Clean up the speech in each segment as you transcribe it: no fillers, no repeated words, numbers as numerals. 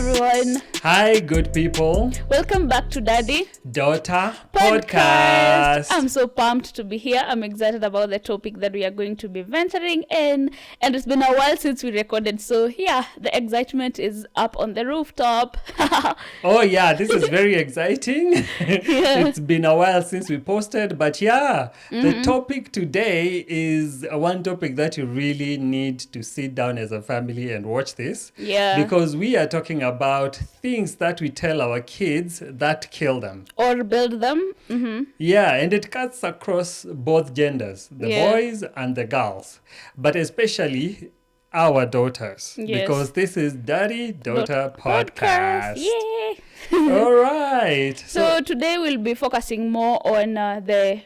everyone. Hi, good people. Welcome back to Daughter Podcast. I'm so pumped to be here. I'm excited about the topic that we are going to be venturing in. And it's been a while since we recorded. So, yeah, the excitement is up on the rooftop. Oh, yeah, this is very exciting. Yeah. It's been a while since we posted. But, yeah, the topic today is one topic that you really need to sit down as a family and watch this. Yeah. Because we are talking about things that we tell our kids that kill them. Or build them. Mm-hmm. Yeah, and it cuts across both genders, the boys and the girls, but especially our daughters, because this is Daughter Podcast. Yeah. All right. So today we'll be focusing more on the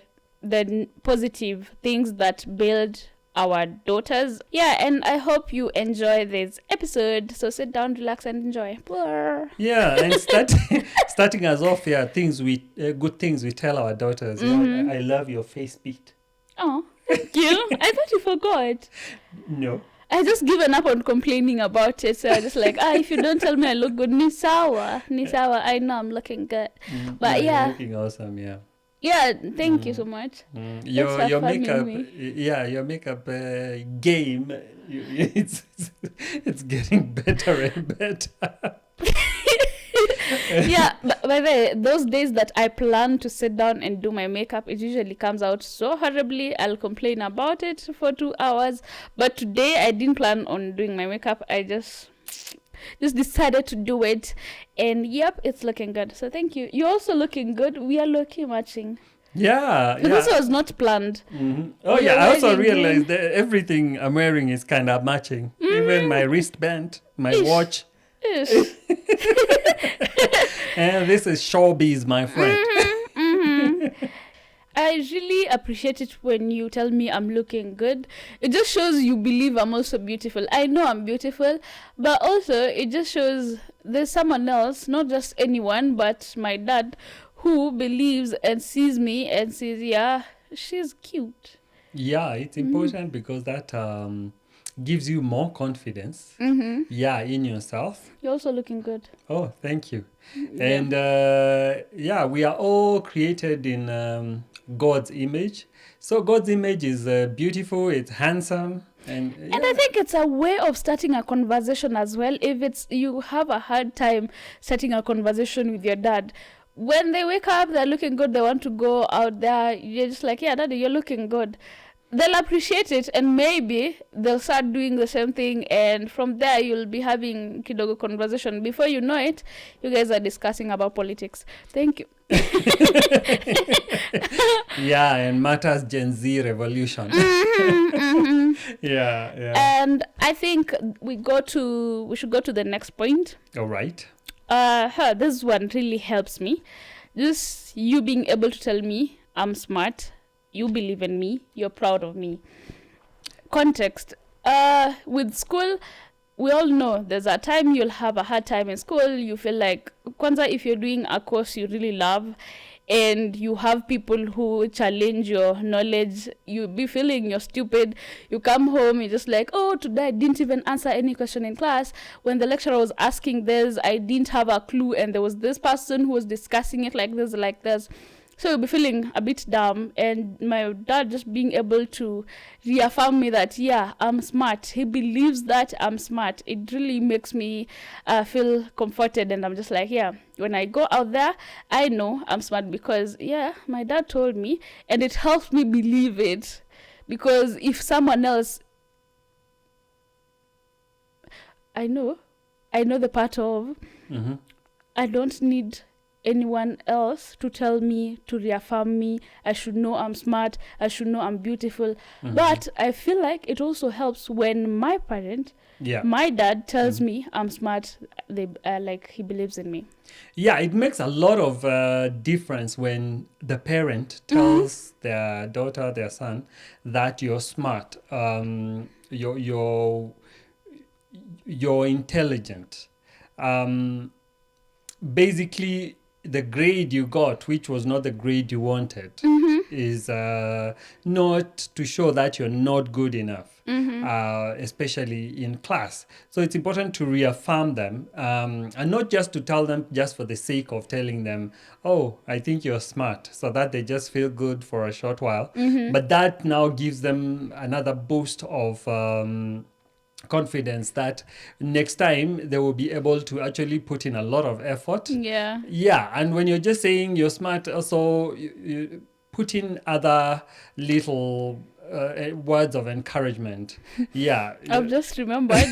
positive things that build our daughters. Yeah, and I hope you enjoy this episode. So sit down, relax, and enjoy. Yeah, and starting us off, good things we tell our daughters. Mm-hmm. I love your face beat. Oh, thank you. I thought you forgot. No. I just given up on complaining about it. So I just like, if you don't tell me I look good, ni sawa. I know I'm looking good. But You're looking awesome, yeah. Yeah, thank you so much. Your makeup, your makeup game, it's getting better and better. Yeah, but by the way, those days that I plan to sit down and do my makeup, it usually comes out so horribly. I'll complain about it for 2 hours. But today I didn't plan on doing my makeup. I just decided to do it, and yep, it's looking good. So thank you. You're also looking good. We are looking matching. Yeah. This was not planned. Mm-hmm. Oh yeah, I also realized that everything I'm wearing is kind of matching. Even my wristband, my watch. And this is showbiz, my friend. I really appreciate it when you tell me I'm looking good. It just shows you believe I'm also beautiful. I know I'm beautiful, but also it just shows there's someone else, not just anyone, but my dad, who believes and sees me and says, yeah, she's cute. Yeah, it's important because that gives you more confidence. In yourself. You're also looking good. Oh, thank you. And we are all created in God's image. So God's image is beautiful, it's handsome. And I think it's a way of starting a conversation as well. If you have a hard time starting a conversation with your dad, when they wake up, they're looking good, they want to go out there, you're just like, yeah, daddy, you're looking good. They'll appreciate it, and maybe they'll start doing the same thing, and from there you'll be having kidogo conversation. Before you know it, you guys are discussing about politics. Thank you. Yeah, and matters Gen Z revolution. Yeah. And I think we should go to the next point. All right. This one really helps me. Just you being able to tell me I'm smart, you believe in me, you're proud of me. Context. With school, we all know there's a time you'll have a hard time in school. You feel like, kwanza, if you're doing a course you really love and you have people who challenge your knowledge, you'll be feeling you're stupid. You come home, you're just like, oh, today I didn't even answer any question in class. When the lecturer was asking this, I didn't have a clue, and there was this person who was discussing it like this. So you'll be feeling a bit dumb, and my dad just being able to reaffirm me that, yeah, I'm smart. He believes that I'm smart. It really makes me feel comforted, and I'm just like, yeah, when I go out there, I know I'm smart because, yeah, my dad told me, and it helps me believe it. Because if someone else, I know the part of, I don't need anyone else to tell me, to reaffirm me. I should know I'm smart, I should know I'm beautiful. But I feel like it also helps when my parent, my dad, tells me I'm smart. They like he believes in me. Yeah, it makes a lot of difference when the parent tells their daughter, their son, that you're smart, you're intelligent. Basically, the grade you got, which was not the grade you wanted, is not to show that you're not good enough, especially in class. So it's important to reaffirm them, and not just to tell them just for the sake of telling them, oh, I think you're smart, so that they just feel good for a short while. But that now gives them another boost of confidence that next time they will be able to actually put in a lot of effort. Yeah, and when you're just saying you're smart, also you put in other little words of encouragement. Yeah. I've just remembered.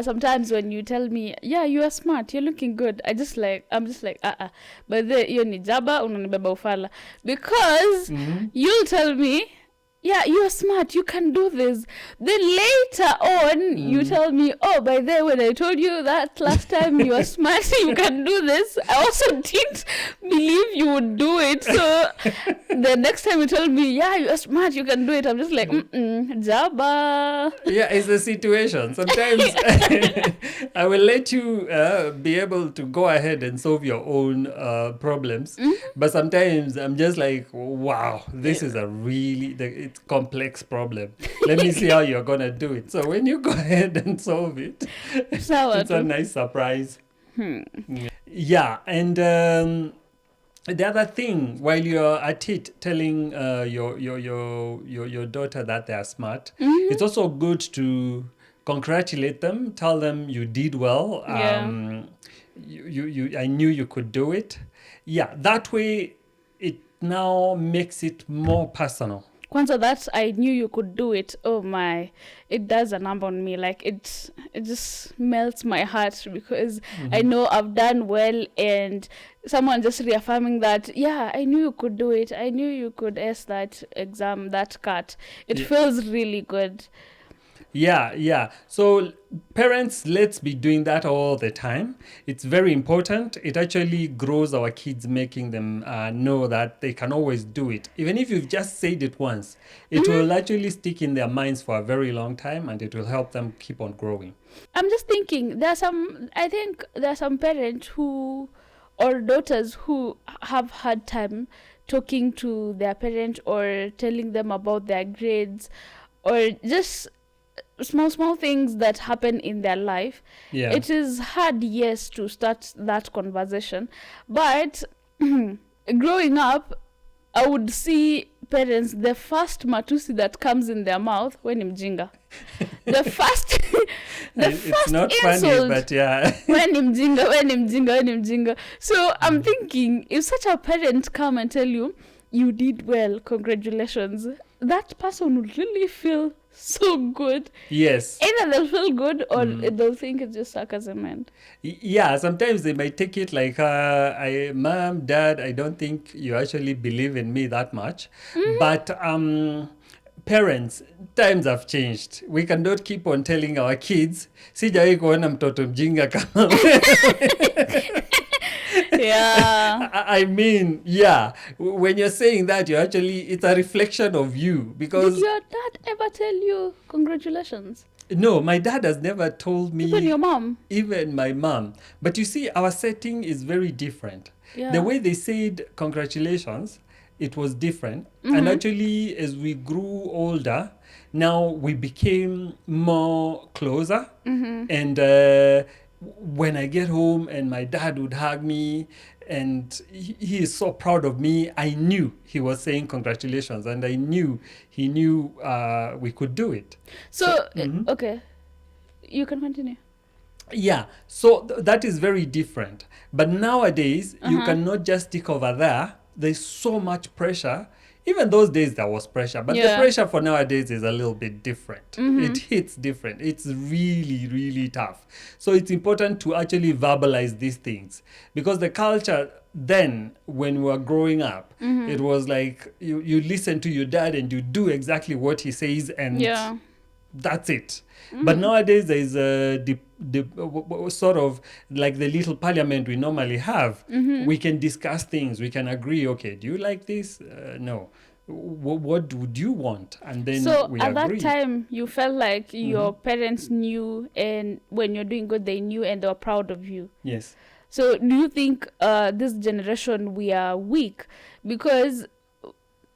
Sometimes when you tell me, yeah, you are smart, you're looking good, I'm just like, but you ni jaba unanibeba ufala, because you'll tell me, yeah, you are smart, you can do this. Then later on, you tell me, oh, by the way, when I told you that last time you were smart, you can do this, I also didn't believe you would do it. So the next time you tell me, yeah, you are smart, you can do it, I'm just like, jaba. Yeah, it's a situation. Sometimes I will let you be able to go ahead and solve your own problems. But sometimes I'm just like, wow, this is a really complex problem. Let me see how you're going to do it. So when you go ahead and solve it, it's a nice surprise. Yeah, and the other thing, while you're at it telling your daughter that they are smart, it's also good to congratulate them, tell them you did well. I knew you could do it. Yeah, that way it now makes it more personal. Kwanza, that I knew you could do it. Oh my, it does a number on me. Like it just melts my heart, because I know I've done well, and someone just reaffirming that, yeah, I knew you could do it. I knew you could ace that exam, that cut. It feels really good. Yeah. So parents, let's be doing that all the time. It's very important. It actually grows our kids, making them know that they can always do it. Even if you've just said it once, it will actually stick in their minds for a very long time, and it will help them keep on growing. I'm just thinking, I think there are some parents who, or daughters who have had time talking to their parent or telling them about their grades, or just small things that happen in their life. It is hard, yes, to start that conversation, but growing up, I would see parents, the first matusi that comes in their mouth, when mjinga. The first it's not insult, funny, but yeah. when mjinga. So I'm thinking, if such a parent come and tell you, you did well, congratulations, that person would really feel so good. Yes. Either they'll feel good, or they'll think it's just sarcasm. And yeah, sometimes they might take it like, Mom, Dad, I don't think you actually believe in me that much. But parents, times have changed. We cannot keep on telling our kids, sijawahi kuona mtoto mjinga kama wewe. yeah. I mean, yeah. When you're saying that, it's a reflection of you, because... Did your dad ever tell you congratulations? No, my dad has never told me. Even your mom? Even my mom. But you see, our setting is very different. Yeah. The way they said congratulations, it was different. And actually, as we grew older, now we became more closer. And when I get home and my dad would hug me, and he is so proud of me, I knew he was saying congratulations, and I knew he knew we could do it. So okay, you can continue. Yeah, so that is very different. But nowadays, you cannot just stick over there. There's so much pressure. Even those days there was pressure, but the pressure for nowadays is a little bit different. It hits different. It's really, really tough. So it's important to actually verbalize these things, because the culture then, when we were growing up, it was like you listen to your dad and you do exactly what he says, and that's it. But nowadays there is a sort of like the little parliament we normally have. We can discuss things. We can agree. Okay, do you like this? No. What would you want? And then we agree. So at that time, you felt like your parents knew, and when you're doing good, they knew, and they were proud of you. Yes. So do you think this generation we are weak? Because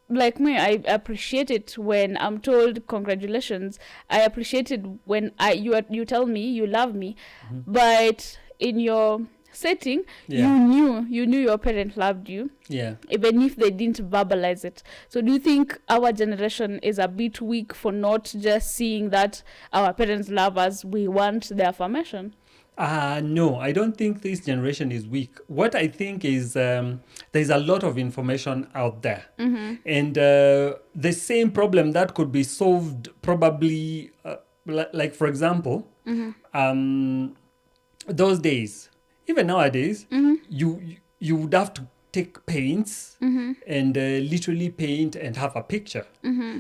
like me, I appreciate it when I'm told congratulations. I appreciate it when you tell me you love me, but in your setting, you knew your parent loved you, even if they didn't verbalize it. So do you think our generation is a bit weak for not just seeing that our parents love us? We want the affirmation. No, I don't think this generation is weak. What I think is there's a lot of information out there. And the same problem that could be solved probably, like for example, those days, even nowadays, you would have to take paints and literally paint and have a picture.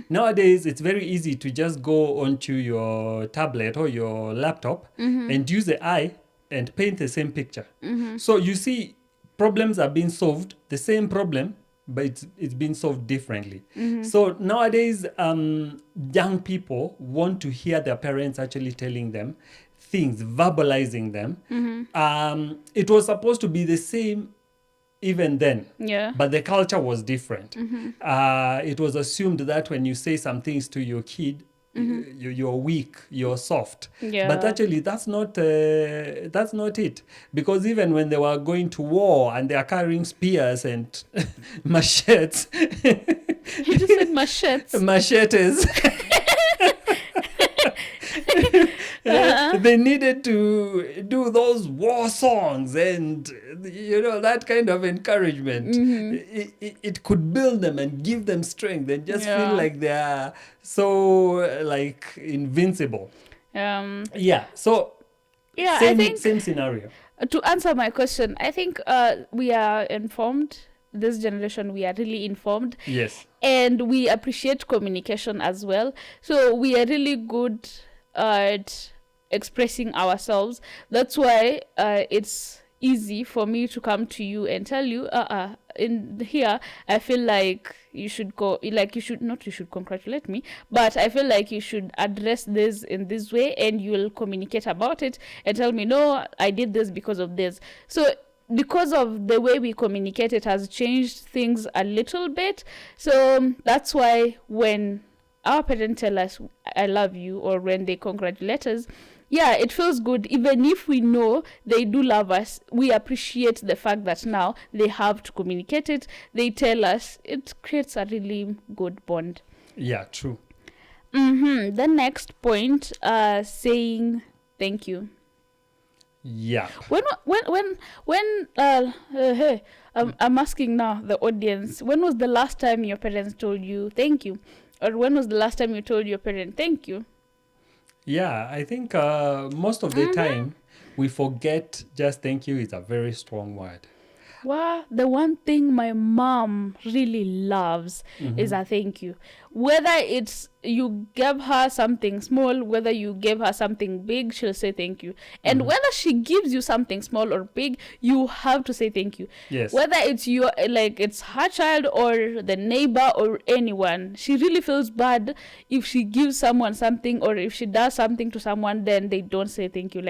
Nowadays, it's very easy to just go onto your tablet or your laptop and use the eye and paint the same picture. So you see, problems are being solved, the same problem, but it's being solved differently. So nowadays, young people want to hear their parents actually telling them things, verbalizing them. It was supposed to be the same even then, but the culture was different. It was assumed that when you say some things to your kid, you're weak, you're soft. But actually, that's not it. Because even when they were going to war and they are carrying spears and machetes, You just said machetes. Machetes. They needed to do those war songs and, that kind of encouragement. It could build them and give them strength and just feel like they're so, invincible. So, I think, same scenario. To answer my question, I think we are informed. This generation, we are really informed. Yes. And we appreciate communication as well. So we are really good at expressing ourselves. That's why it's easy for me to come to you and tell you, in here, I feel like you should go, you should congratulate me, but I feel like you should address this in this way, and you'll communicate about it and tell me, no, I did this because of this. So because of the way we communicate, it has changed things a little bit. So that's why when our parents tell us, I love you, or when they congratulate us, it feels good. Even if we know they do love us, we appreciate the fact that now they have to communicate it. They tell us. It creates a really good bond. Yeah, true. The next point, saying thank you. Yeah. I'm asking now the audience, when was the last time your parents told you thank you? Or when was the last time you told your parent thank you? Yeah, I think most of the time we forget just thank you is a very strong word. Well, the one thing my mom really loves is a thank you. Whether it's you gave her something small, whether you gave her something big, she'll say thank you. And whether she gives you something small or big, you have to say thank you. Yes. Whether it's it's her child or the neighbor or anyone, she really feels bad if she gives someone something, or if she does something to someone, then they don't say thank you.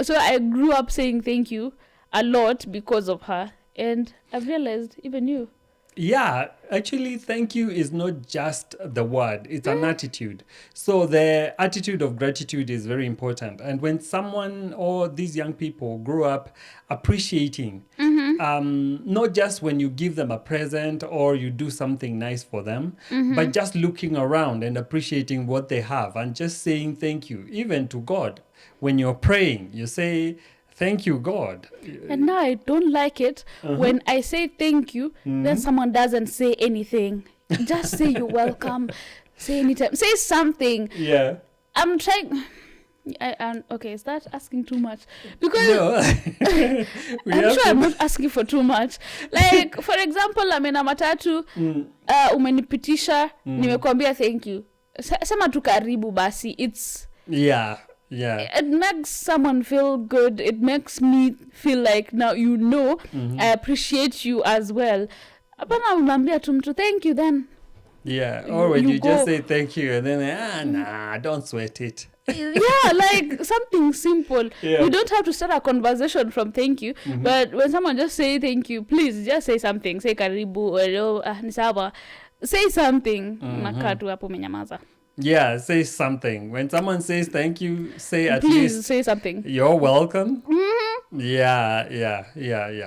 So I grew up saying thank you a lot because of her, and I've realized even you. Yeah, actually, thank you is not just the word, it's an attitude. So the attitude of gratitude is very important. And when someone or these young people grow up appreciating, not just when you give them a present or you do something nice for them, but just looking around and appreciating what they have and just saying thank you, even to God. When you're praying, you say, thank you, God. And now I don't like it when I say thank you, then someone doesn't say anything. Just say you're welcome. Say anytime. Say something. Yeah. I'm trying. Okay, is that asking too much? Because No. I'm sure I'm not asking for too much. Like, for example, I'm in a matatu, umenipitisha, nimekwambia thank you. Sema tu karibu basi. It's... Yeah. It makes someone feel good. It makes me feel like now I appreciate you as well. Apana unambia tu mtu thank you then. Yeah, or when you just say thank you and then, don't sweat it. Yeah, like something simple. Yeah. You don't have to start a conversation from thank you, but when someone just say thank you, please just say something. Say karibu or ni sawa. Say something. Unakaa tu hapo umenyamaza. Yeah, say something. When someone says thank you, say at Please least say something. you're welcome. Yeah.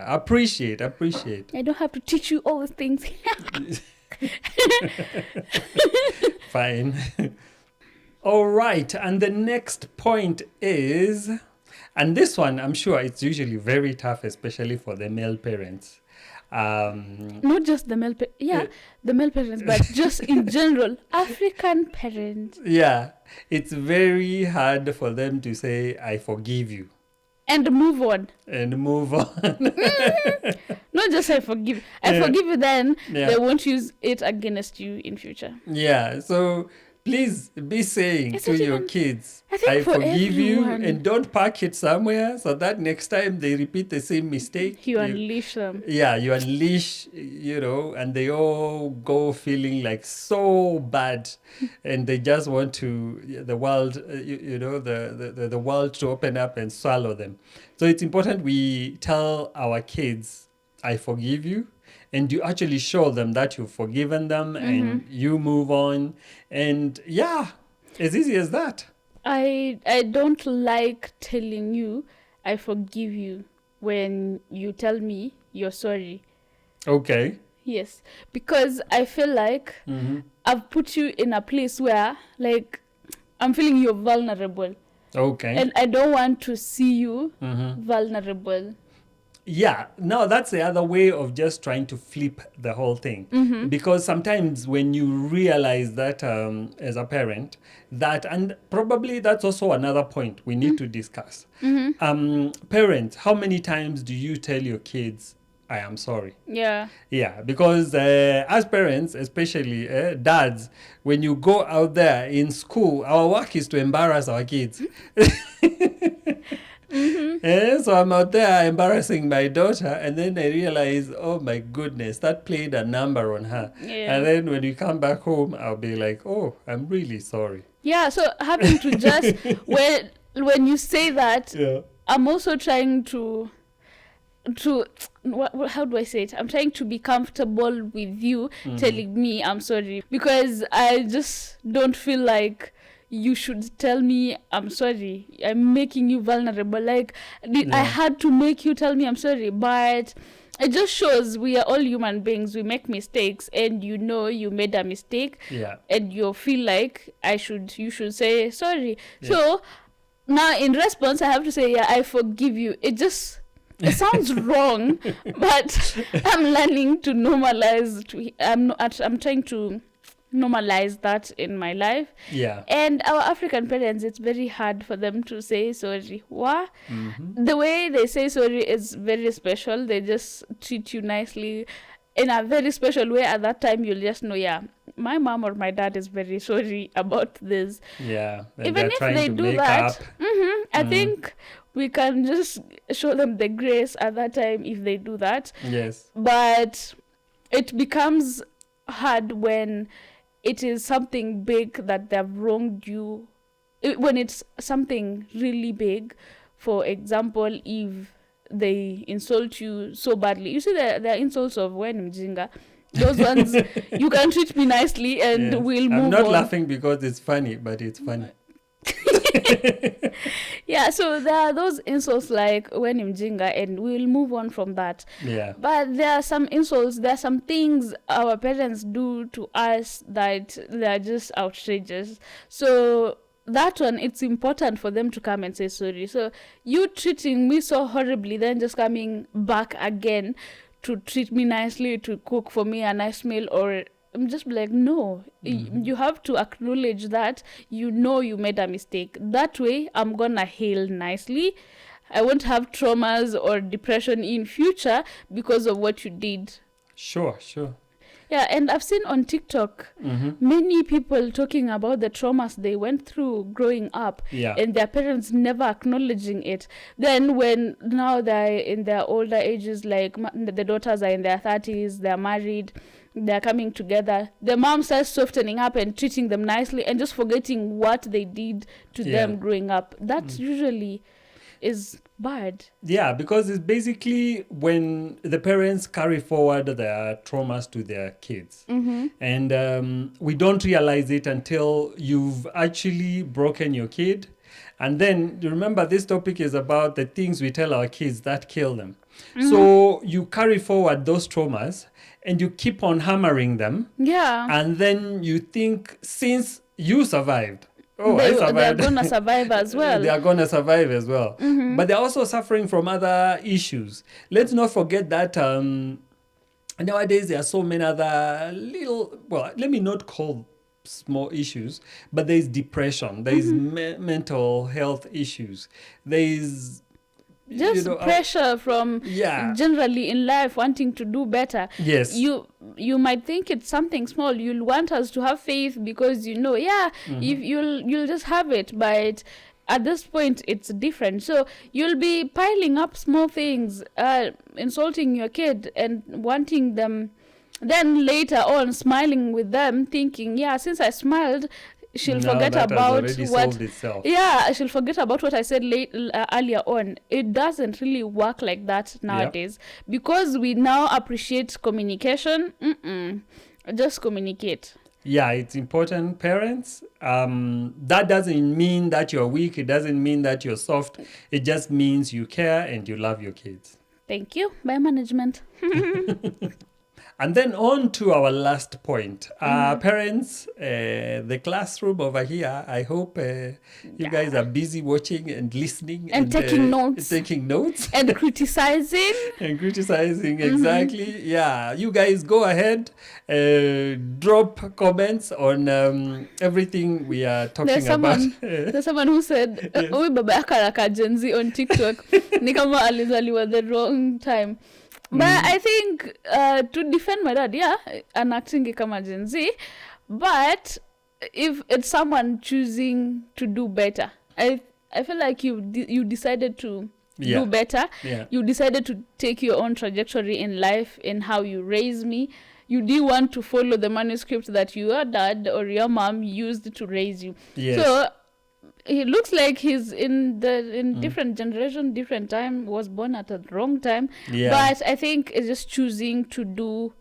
Appreciate. I don't have to teach you all these things. Fine. All right. And the next point is, and this one, I'm sure it's usually very tough, especially for the male parents. Not just the male the male parents, but just in general, African parents. Yeah, it's very hard for them to say, I forgive you. And move on. Not just I forgive. I forgive you, then they won't use it against you in future. Yeah, so please be saying Is to it your even- kids, I think I for forgive you, everyone. and don't park it somewhere so that next time they repeat the same mistake. You unleash them. Yeah, you unleash, and they all go feeling like so bad, and they just want to the world, the world to open up and swallow them. So it's important we tell our kids, I forgive you, and you actually show them that you've forgiven them and you move on, and as easy as that. I don't like telling you I forgive you when you tell me you're sorry. Okay. Yes, because I feel like I've put you in a place where, like, I'm feeling you're vulnerable. Okay. And I don't want to see you vulnerable. Yeah, no, that's the other way of just trying to flip the whole thing. Because sometimes when you realize that as a parent, and probably that's also another point we need to discuss. Parents, how many times do you tell your kids, I am sorry? Yeah. Yeah, because as parents, especially dads, when you go out there in school, our work is to embarrass our kids. So I'm out there embarrassing my daughter, and then I realize, oh my goodness, that played a number on her. Yeah. And then when we come back home, I'll be like, oh, I'm really sorry. Yeah, so having to just, when you say that, Yeah. I'm also trying to how do I say it? I'm trying to be comfortable with you telling me I'm sorry, because I just don't feel like you should tell me I'm sorry. I'm making you vulnerable. Like, I had to make you tell me I'm sorry, but it just shows we are all human beings. We make mistakes, and you made a mistake, and you feel like you should say sorry. Yeah. So now in response, I have to say, I forgive you. It sounds wrong, but I'm learning to normalize. I'm trying to normalize that in my life. Yeah. And our African parents, it's very hard for them to say sorry. The way they say sorry is very special. They just treat you nicely in a very special way. At that time, you'll just know, my mom or my dad is very sorry about this. Yeah. And even if they do that, I think we can just show them the grace at that time if they do that. Yes. But it becomes hard when it is something big that they've wronged you. When it's something really big, for example, if they insult you so badly. You see, there are insults of when mjinga. Those ones, you can treat me nicely and we'll move on. I'm not laughing because it's funny, but it's funny. Yeah, so there are those insults like when mjinga, and we'll move on from that. Yeah. But there are some insults, there are some things our parents do to us that they're just outrageous. So that one, it's important for them to come and say sorry. So you treating me so horribly, then just coming back again to treat me nicely, to cook for me a nice meal, or I'm just like, no, you have to acknowledge that you made a mistake. That way, I'm gonna heal nicely. I won't have traumas or depression in future because of what you did. Sure. Yeah, and I've seen on TikTok many people talking about the traumas they went through growing up, Yeah. and their parents never acknowledging it. Then when now they're in their older ages, like the daughters are in their 30s, they're married, they're coming together, the mom starts softening up and treating them nicely and just forgetting what they did to them growing up. That usually is bad. Yeah, because it's basically when the parents carry forward their traumas to their kids. And we don't realize it until you've actually broken your kid. And then remember, this topic is about the things we tell our kids that kill them. So you carry forward those traumas and you keep on hammering them. Yeah. And then you think, since you survived, I They're survived. going to survive as well. They are going to survive as well. But they're also suffering from other issues. Let's not forget that nowadays there are so many other let me not call small issues, but there is depression, there is mental health issues, there is just pressure from generally in life wanting to do better. Yes. You might think it's something small. You'll want us to have faith because if you'll just have it, but at this point it's different. So you'll be piling up small things, insulting your kid and wanting them, then later on smiling with them, thinking, since I smiled, she'll forget about she'll forget about what I said earlier on. It doesn't really work like that nowadays, because we now appreciate communication. Just communicate. Yeah, it's important, parents. That doesn't mean that you're weak. It doesn't mean that you're soft. It just means you care and you love your kids. Thank you. Bye, management. And then on to our last point. Parents, the classroom over here, I hope you guys are busy watching and listening. And taking notes. Taking notes. And criticizing. Exactly. Yeah, you guys go ahead, drop comments on everything we are talking about. There's someone who said, "Oi baba yako anaka Gen Z on TikTok." Ni kama alizaliwa the wrong time. But I think to defend my dad, an acting kama Gen Z, but if it's someone choosing to do better, I feel like you decided to do better. Yeah. You decided to take your own trajectory in life in how you raise me. You didn't want to follow the manuscript that your dad or your mom used to raise you. Yes. So he looks like he's in different generation, different time, was born at the wrong time. Yeah. But I think it's just choosing to do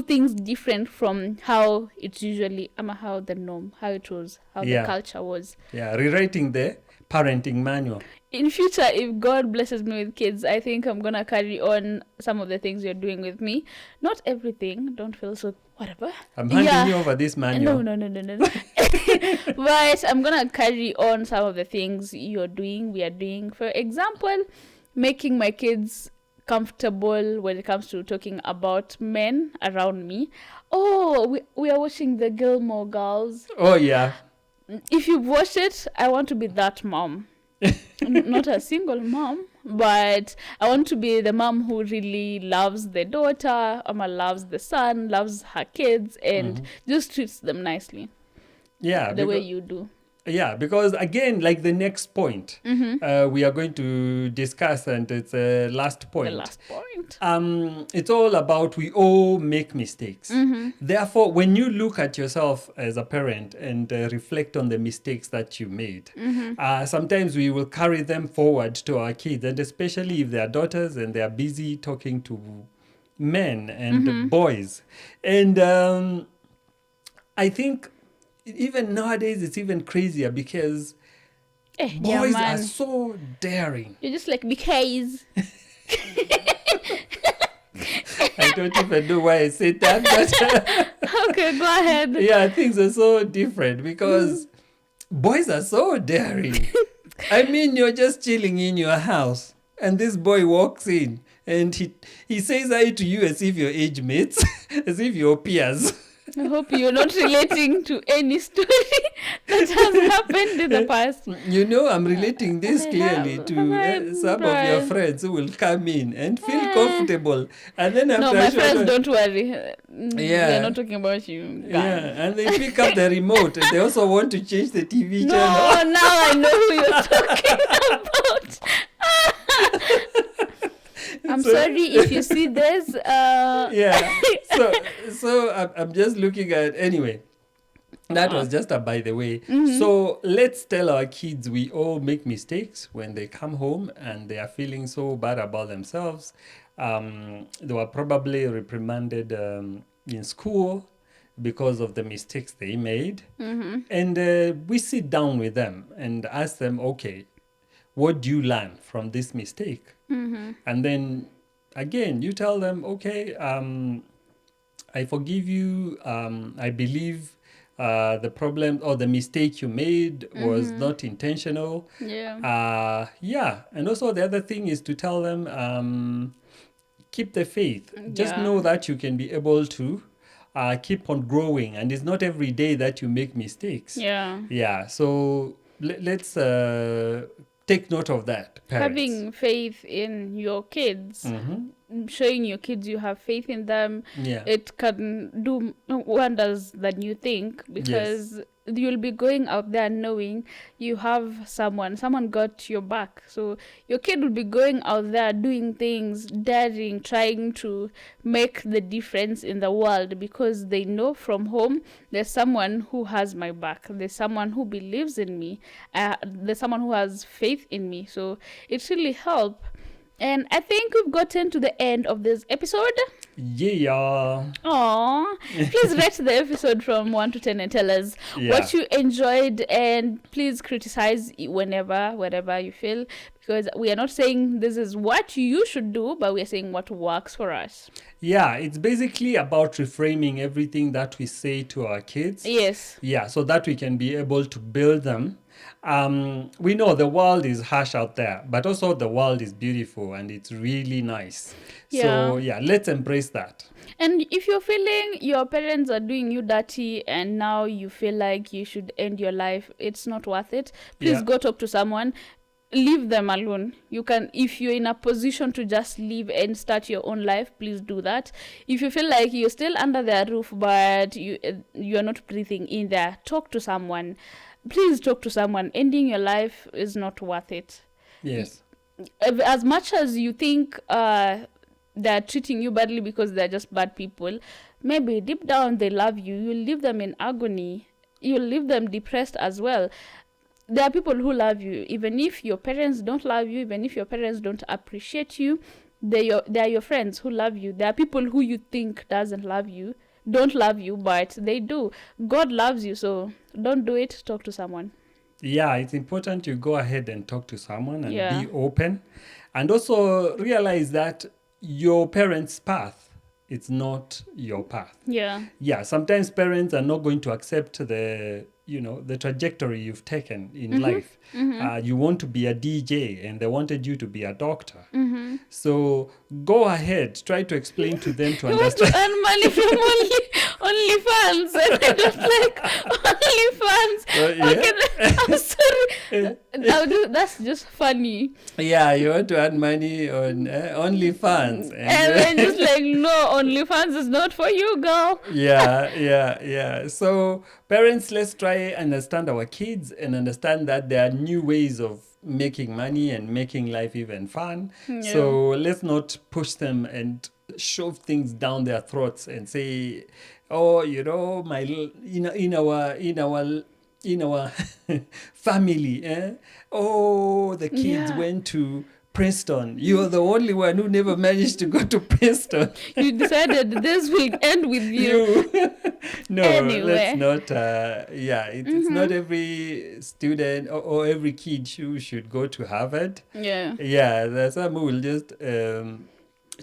things different from how it's usually, how the norm, how it was, how the culture was. Yeah, rewriting the parenting manual. In future, if God blesses me with kids, I think I'm going to carry on some of the things you're doing with me. Not everything. Don't feel so whatever. I'm handing you over this manual. No. But I'm going to carry on some of the things we are doing. For example, making my kids comfortable when it comes to talking about men around me. Oh, we are watching the Gilmore Girls. Oh, yeah. If you've watched it, I want to be that mom. Not a single mom, but I want to be the mom who really loves the daughter, loves the son, loves her kids, and just treats them nicely. Yeah. The way you do. Yeah, because again, like the next point we are going to discuss, and it's the last point. The last point. It's all about we all make mistakes. Therefore, when you look at yourself as a parent and reflect on the mistakes that you made, sometimes we will carry them forward to our kids, and especially if they are daughters and they are busy talking to men and boys. And I think even nowadays it's even crazier because boys are so daring. You're just like, because I don't even know why I said that, but okay, go ahead. Yeah, things are so different because boys are so daring. I mean, you're just chilling in your house and this boy walks in and he says hi to you as if you're age mates, as if you're peers. I hope you're not relating to any story that has happened in the past. You know, I'm relating this I clearly have- to have some of your Brian. friends who will come in and feel Eh. comfortable. And then after No, a my short friends, while- don't worry. We Yeah. are not talking about you. Yeah, Guys. and they pick up the remote and they also want to change the TV No, channel. now I know who you're talking about. I'm So- sorry if you see this. Yeah. So I'm just looking at anyway. That was just a by the way. So let's tell our kids we all make mistakes when they come home and they are feeling so bad about themselves. They were probably reprimanded in school because of the mistakes they made. And we sit down with them and ask them, okay, what do you learn from this mistake? And then again, you tell them, okay, I forgive you. I believe the problem or the mistake you made was not intentional. Yeah. Yeah. And also the other thing is to tell them, keep the faith. Just Yeah. know that you can be able to keep on growing. And it's not every day that you make mistakes. Yeah. Yeah. So let's take note of that, parents. Having faith in your kids, showing your kids you have faith in them, Yeah. it can do wonders than you think, because you'll be going out there knowing you have someone got your back. So your kid will be going out there doing things, daring, trying to make the difference in the world, because they know from home there's someone who has my back, there's someone who believes in me, there's someone who has faith in me. So it really helps. And I think we've gotten to the end of this episode. Yeah. Aww. Please rate the episode from 1 to 10 and tell us what you enjoyed, and please criticize wherever you feel, because we are not saying this is what you should do, but we are saying what works for us. Yeah, it's basically about reframing everything that we say to our kids. Yes. Yeah, so that we can be able to build them. We know the world is harsh out there, but also the world is beautiful and it's really nice. So yeah, let's embrace that. And if you're feeling your parents are doing you dirty and now you feel like you should end your life, it's not worth it. Please go talk to someone. Leave them alone. You can, if you're in a position to just leave and start your own life, please do that. If you feel like you're still under their roof but you're not breathing in there, talk to someone. Please talk to someone. Ending your life is not worth it. Yes. As much as you think they're treating you badly because they're just bad people, maybe deep down they love you. You'll leave them in agony. You'll leave them depressed as well. There are people who love you. Even if your parents don't love you, even if your parents don't appreciate you, they are your friends who love you. There are people who you think don't love you, but they do. God loves you, so don't do it. Talk to someone. Yeah, it's important you go ahead and talk to someone and Yeah. be open. And also realize that your parents' path, it's not your path. Yeah. Yeah, sometimes parents are not going to accept the trajectory you've taken in life. You want to be a DJ and they wanted you to be a doctor. So go ahead, try to explain to them to You want to understand. earn money from OnlyFans, and I don't like OnlyFans. Yeah. Okay, I'm sorry. That's just funny. Yeah, you want to earn money on OnlyFans. And then just like, no, OnlyFans is not for you, girl. Yeah. So parents, let's try and understand our kids and understand that there are new ways of making money and making life even fun. So let's not push them and shove things down their throats and say, oh, in our family, oh, the kids went to Princeton. You're the only one who never managed to go to Princeton. You decided this will end with you. No, Anyway. let's not. It's not every student or every kid who should go to Harvard. Yeah. Yeah, there's some who will just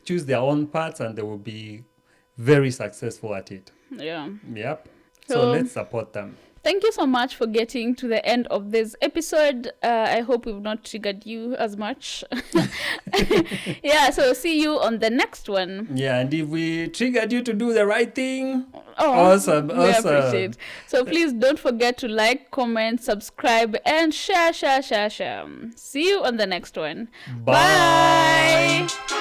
choose their own paths and they will be very successful at it. Yeah. Yep. So- So let's support them. Thank you so much for getting to the end of this episode. I hope we've not triggered you as much. Yeah, so see you on the next one. Yeah, and if we triggered you to do the right thing, Oh, awesome. we appreciate. So please don't forget to like, comment, subscribe, and share. See you on the next one. Bye. Bye.